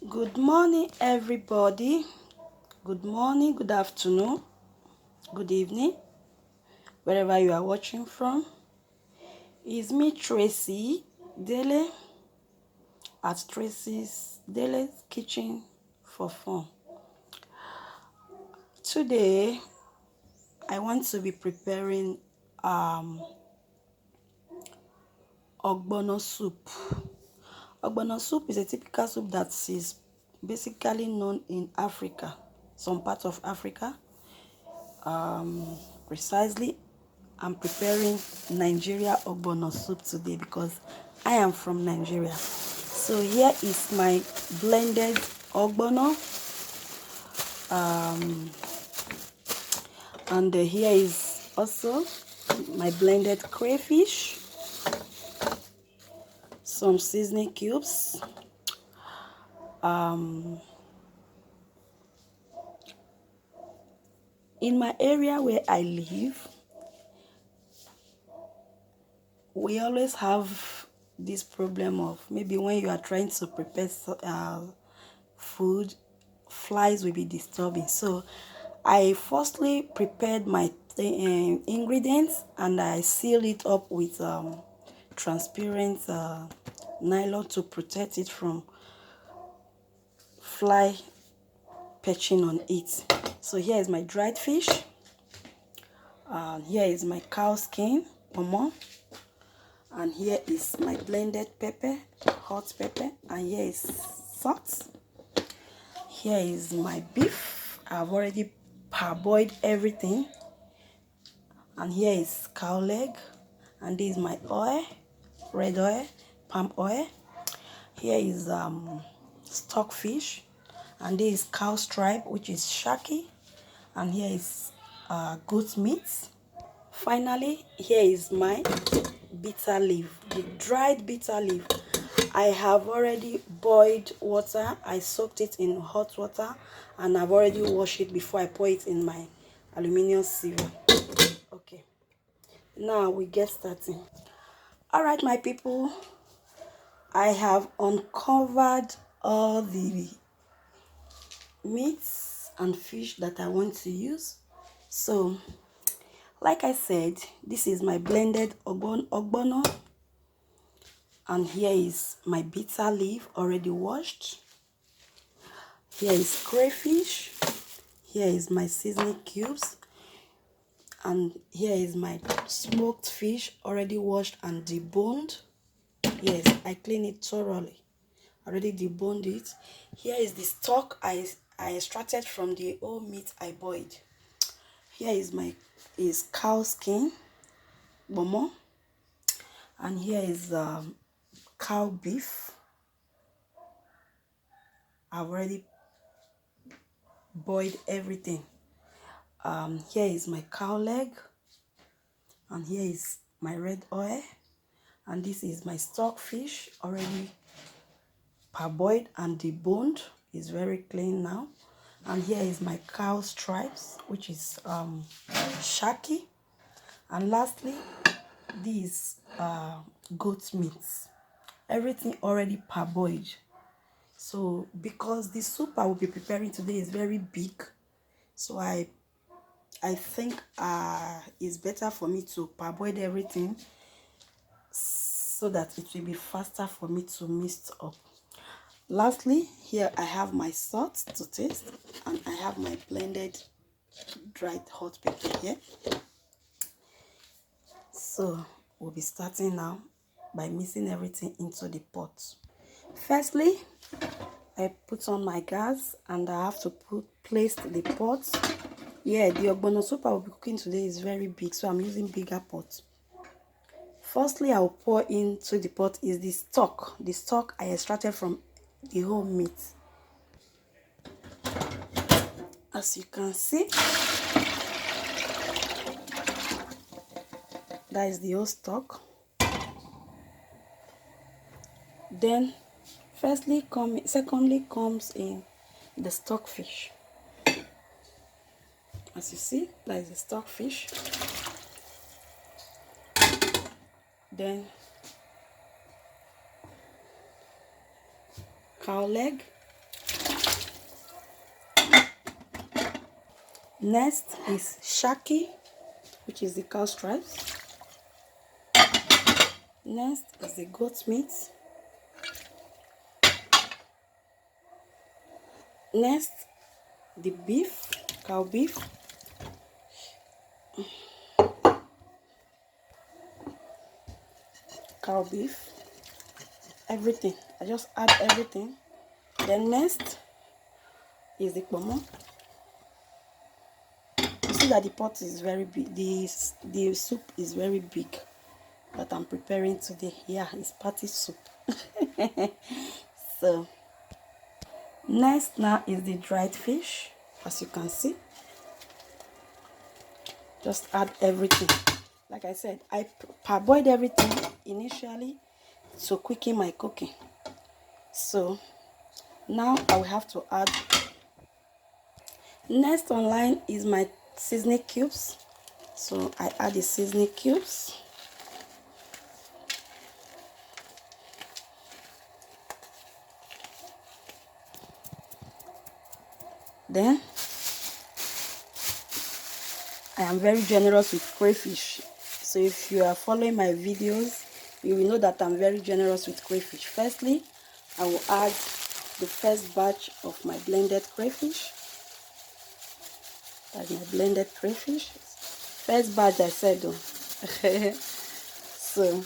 Good morning, everybody. Good morning, good afternoon, good evening, wherever you are watching from. It's me, Tracy, Dele, at Tracy's Dele's Kitchen for Fun. Today, I want to be preparing Ogbono soup. Ogbono soup is a typical soup that is basically known in Africa, some parts of Africa. Precisely, I'm preparing Nigeria Ogbono soup today because I am from Nigeria. So here is my blended Ogbono, and here is also my blended crayfish, some seasoning cubes, in my area where I live, we always have this problem of maybe when you are trying to prepare food, flies will be disturbing. So I firstly prepared my ingredients and I sealed it up with transparent nylon to protect it from fly perching on it. So here is my dried fish, here is my cow skin, and here is my blended pepper, hot pepper, and here is salt. Here is my beef. I've already parboiled everything. And here is cow leg, and this is my oil, red oil, palm oil. Here is stockfish, and this is cow stripe, which is shaki, and here is goat meat. Finally, here is my bitter leaf, the dried bitter leaf. I have already boiled water. I soaked it in hot water and I've already washed it before I pour it in my aluminum sieve. Okay, now we get started. All right, my people, I have uncovered all the meats and fish that I want to use. So like I said, this is my blended ogbono, and here is my bitter leaf already washed. Here is crayfish. Here is my seasoning cubes, and here is my smoked fish already washed and deboned. Yes, I clean it thoroughly, already deboned it. Here is the stock I extracted from the old meat I boiled. Here is cow skin, bomo, and here is cow beef. I've already boiled everything. Here is my cow leg, and here is my red oil, and this is my stockfish already parboiled and deboned. It's very clean now. And here is my cow stripes, which is shaki. And lastly, these goat meats, everything already parboiled. So because the soup I will be preparing today is very big, so I think it's better for me to parboil everything so that it will be faster for me to mix up. Lastly, here I have my salt to taste, and I have my blended dried hot pepper here. So we'll be starting now by mixing everything into the pot. Firstly, I put on my gas and I have to place the pot. Yeah, the ogbono soup I will be cooking today is very big, so I'm using bigger pot. Firstly, I'll pour into the pot is the stock I extracted from the whole meat. As you can see, that is the whole stock. Then secondly comes in the stockfish. As you see, that is the stockfish. Then cow leg, Next is shaki, which is the cow stripes. Next is the goat meat. Next, the beef, cow beef. Cow beef. Everything. I just add everything. Then next is the pomo. You see that the pot is very big. The soup is very big that I'm preparing today. Yeah, it's party soup. So next now is the dried fish. As you can see, just add everything. Like I said, I parboiled everything initially to quicken my cooking. So now I will have to add. Next online is my seasoning cubes. So I add the seasoning cubes. Then I am very generous with crayfish. So if you are following my videos, you will know that I'm very generous with crayfish. Firstly, I will add the first batch of my blended crayfish. That's my blended crayfish. First batch, I said though. So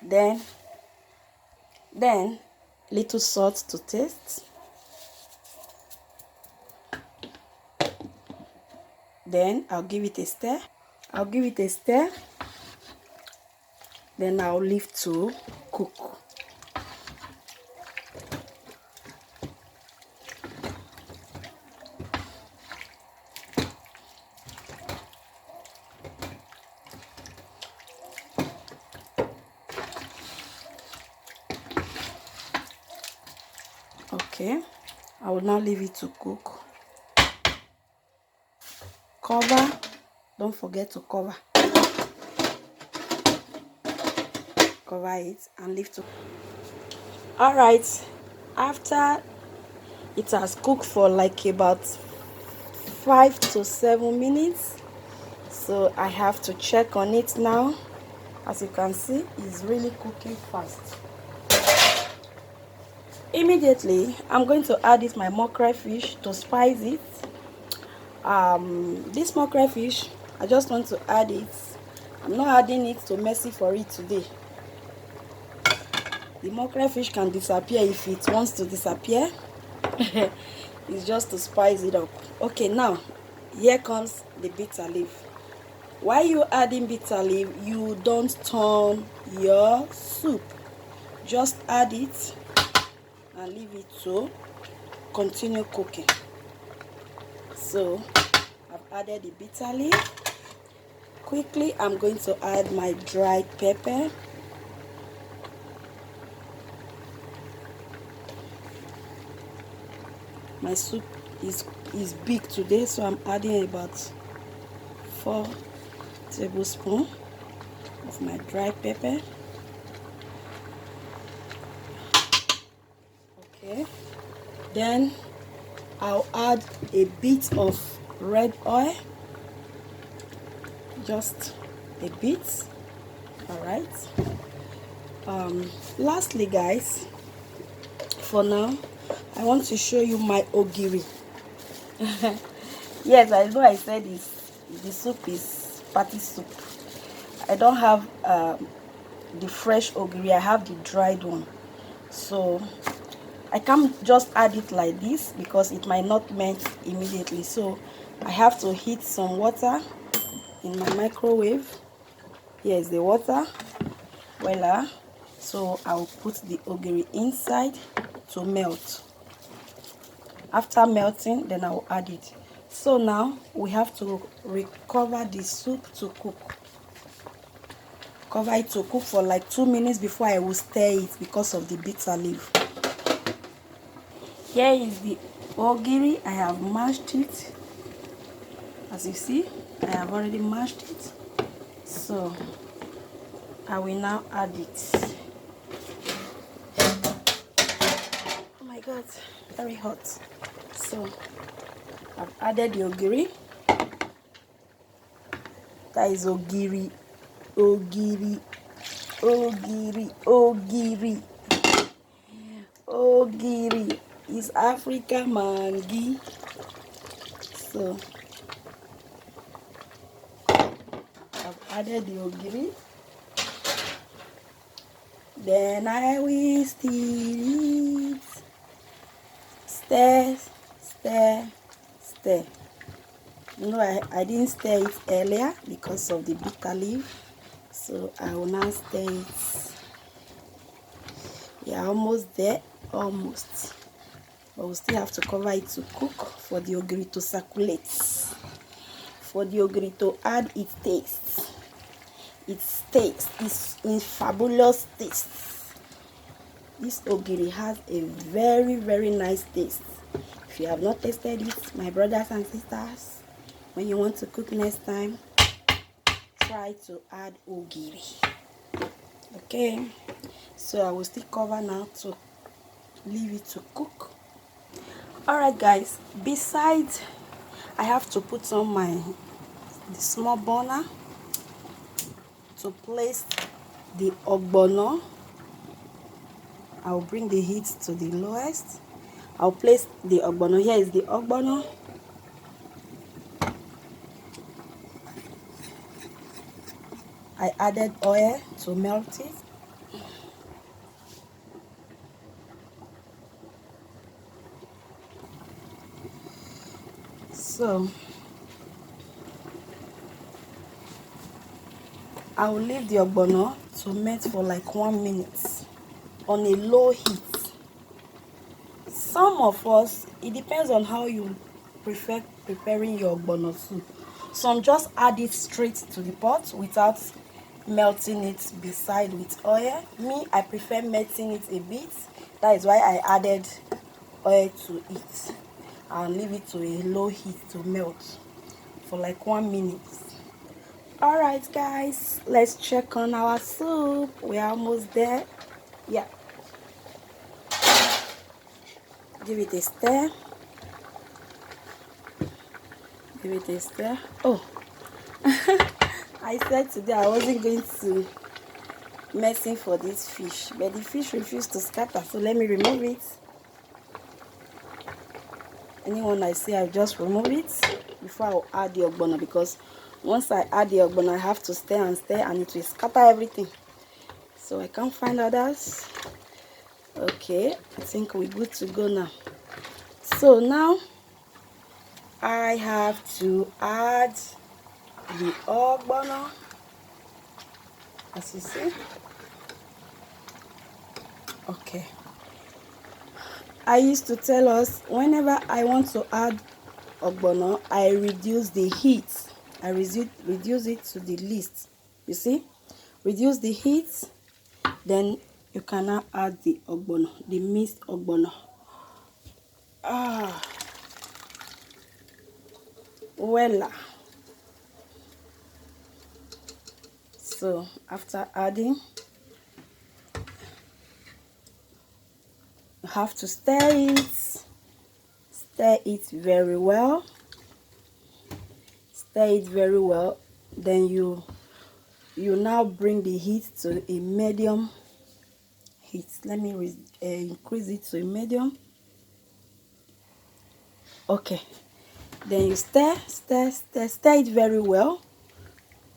then little salt to taste. Then I'll give it a stir. Then I'll leave to cook. Okay, I will now leave it to cook. Cover. Don't forget to cover it and leave to. All right, after it has cooked for like about 5 to 7 minutes, so I have to check on it now. As you can see, it's really cooking fast. Immediately I'm going to add it my more crayfish to spice it. This more crayfish, I just want to add it. I'm not adding it to messy for it today. The more crayfish can disappear if it wants to disappear. It's just to spice it up. Okay, now here comes the bitter leaf. While you adding bitter leaf, you don't turn your soup. Just add it and leave it to continue cooking. So I've added the bitter leaf. Quickly, I'm going to add my dried pepper. My soup is big today, so I'm adding about 4 tablespoons of my dried pepper. Okay, then I'll add a bit of red oil, just a bit. All right. Lastly, guys, for now I want to show you my ogiri. Yes, I know I said the soup is party soup. I don't have the fresh ogiri, I have the dried one. So I can't just add it like this because it might not melt immediately. So I have to heat some water in my microwave. Here is the water. Voila. So I'll put the ogiri inside to melt. After melting, then I'll add it. So now we have to recover the soup to cook. Cover it to cook for like 2 minutes before I will stir it because of the bitter leaf. Here is the ogiri. I have mashed it. As you see, I have already mashed it. So I will now add it. Oh my God, very hot. So I've added the ogiri. That is ogiri, ogiri, ogiri, ogiri, ogiri. Is Africa mangi. So I've added the ogiri. Then I will stir it. Stir, stir, stir. You know, I didn't stir it earlier because of the bitter leaf. So I will now stir it. We are almost there, almost. But we still have to cover it to cook for the ogiri to circulate. For the ogiri to add its taste. Its taste is in fabulous taste. This ogiri has a very, very nice taste. If you have not tasted it, my brothers and sisters, when you want to cook next time, try to add ogiri. Okay, so I will still cover now to leave it to cook. Alright guys, besides, I have to put on the small burner to place the ogbono. I'll bring the heat to the lowest. I'll place the ogbono. Here is the ogbono. I added oil to melt it. So I will leave the ogbono to melt for like 1 minute on a low heat. Some of us, it depends on how you prefer preparing your ogbono soup. Some just add it straight to the pot without melting it beside with oil. Me, I prefer melting it a bit. That is why I added oil to it. I'll leave it to a low heat to melt for like 1 minute. Alright guys, let's check on our soup. We're almost there. Yeah. Give it a stir. Give it a stir. Oh, I said today I wasn't going to messing for this fish, but the fish refused to scatter, so let me remove it. Anyone I see, I just remove it before I'll add the ogbono, because once I add the ogbono, I have to stir and it will scatter everything. So I can't find others. Okay, I think we're good to go now. So now I have to add the ogbono, as you see. Okay, I used to tell us whenever I want to add ogbono, I reduce the heat. I reduce it to the least. You see, reduce the heat, then you can now add the ogbono, the minced ogbono. Voila. So after adding, you have to stir it very well. Stir it very well. Then you now bring the heat to a medium heat. Let me increase it to a medium. Okay, then you stir it very well.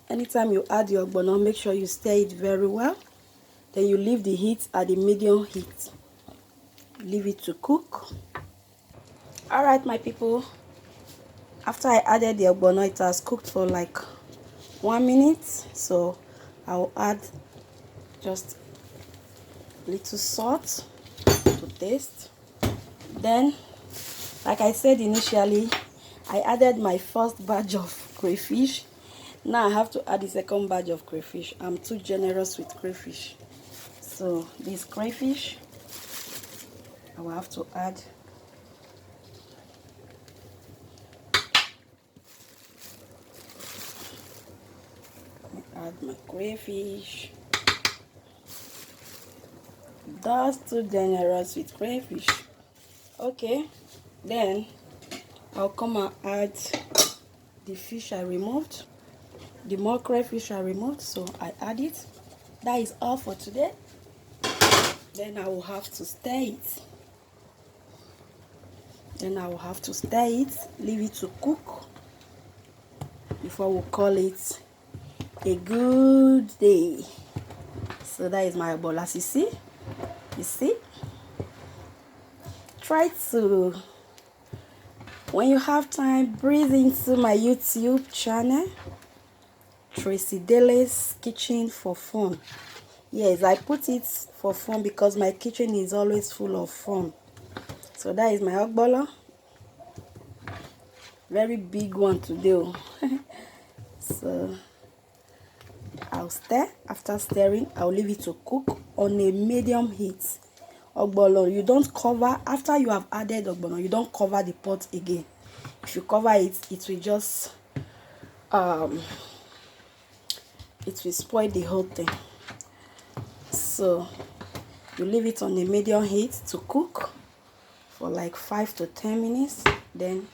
Anytime you add your ogbono, make sure you stir it very well. Then you leave the heat at the medium heat. Leave it to cook. Alright my people, after I added the ogbono, it has cooked for like 1 minute. So I'll add just little salt to taste. Then, like I said initially, I added my first batch of crayfish. Now I have to add the second batch of crayfish. I'm too generous with crayfish. So this crayfish, I will have to add. Add my crayfish. That's too generous with crayfish. Okay, then I'll come and add the fish I removed, the mackerel fish I removed, so I add it. That is all for today. Then I will have to stir it. Leave it to cook before we call it a good day. So that is my ogbono. As you see, try to, when you have time, breathe into my YouTube channel, Tracy Dele's Kitchen for Fun. Yes, I put it for fun because my kitchen is always full of fun. So that is my ogbono. Very big one today. So I'll stir. After stirring, I'll leave it to cook on a medium heat. Ogbono, you don't cover. After you have added ogbono, you don't cover the pot again. If you cover it, it will just it will spoil the whole thing. So you leave it on a medium heat to cook for like 5 to 10 minutes. Then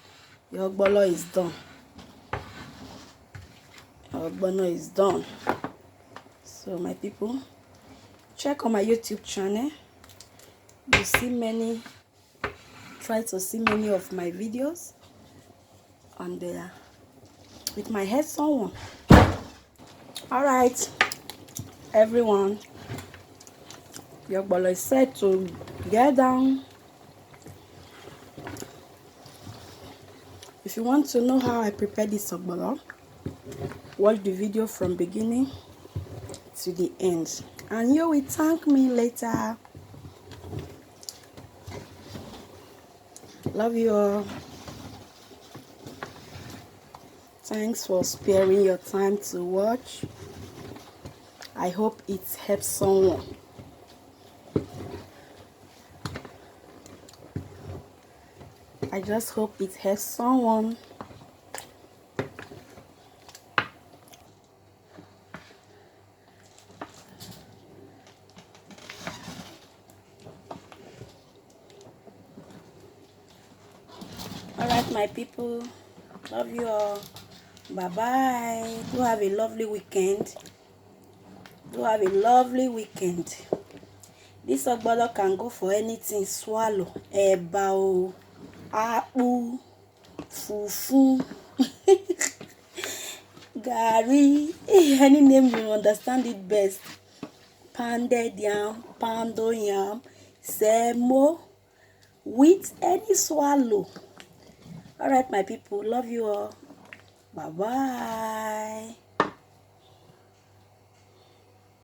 your ogbono is done. Your ogbono is done. So my people, check on my YouTube channel. You see many, try to see many of my videos on there with my headphone on. Alright, everyone, your ogbono is set to get down. If you want to know how I prepare this ogbono, watch the video from beginning to the end, and you will thank me later. Love you all. Thanks for sparing your time to watch. I hope it helps someone. I just hope it helps someone. Alright, my people, love you all. Bye bye. Do have a lovely weekend. This ogbono can go for anything. Swallow, eba o, akpu, fufu, gari, any name you understand it best. Pounded yam, poundo yam, semo, wheat, any swallow. Alright, my people, love you all. Bye bye.